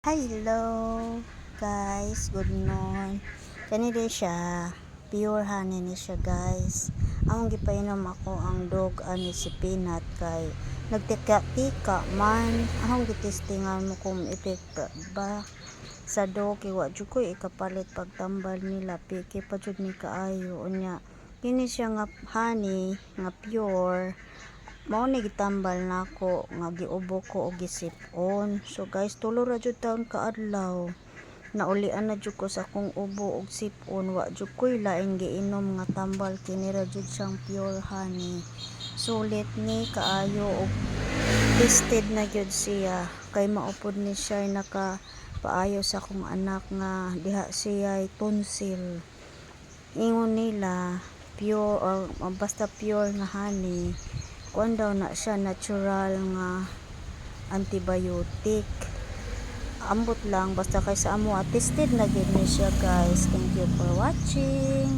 Hello guys, good morning. Kani din siya, pure honey ni siya guys. Ang gipainom ako ang dog ani si Peanut kay nagtika-tika man. Ang gitistingan mo kung epekto ba sa dog kay wa jud ko ikapalit pagtambal nila piki pa jud ni kaayo unya. Kini siya nga honey nga pure. Mao ni gitambal nako nga giubo ko og gisip-on. So guys, tulo ra jud taon kaadlaw. Naulian na jud ko sa akong ubo og sip-on. Wa jud ko'y laing giinom nga tambal, kini ra jud siyang pure honey. Sulit ni kaayo og tested na jud siya kay maupod ni siya naka paayo sa akong anak nga diha siya tonsil. Ingon nila pure or basta pure nga honey, kuan daw na siya natural nga antibiotic. Ambot lang basta kay sa amo tested na gid ni siya guys. Thank you for watching.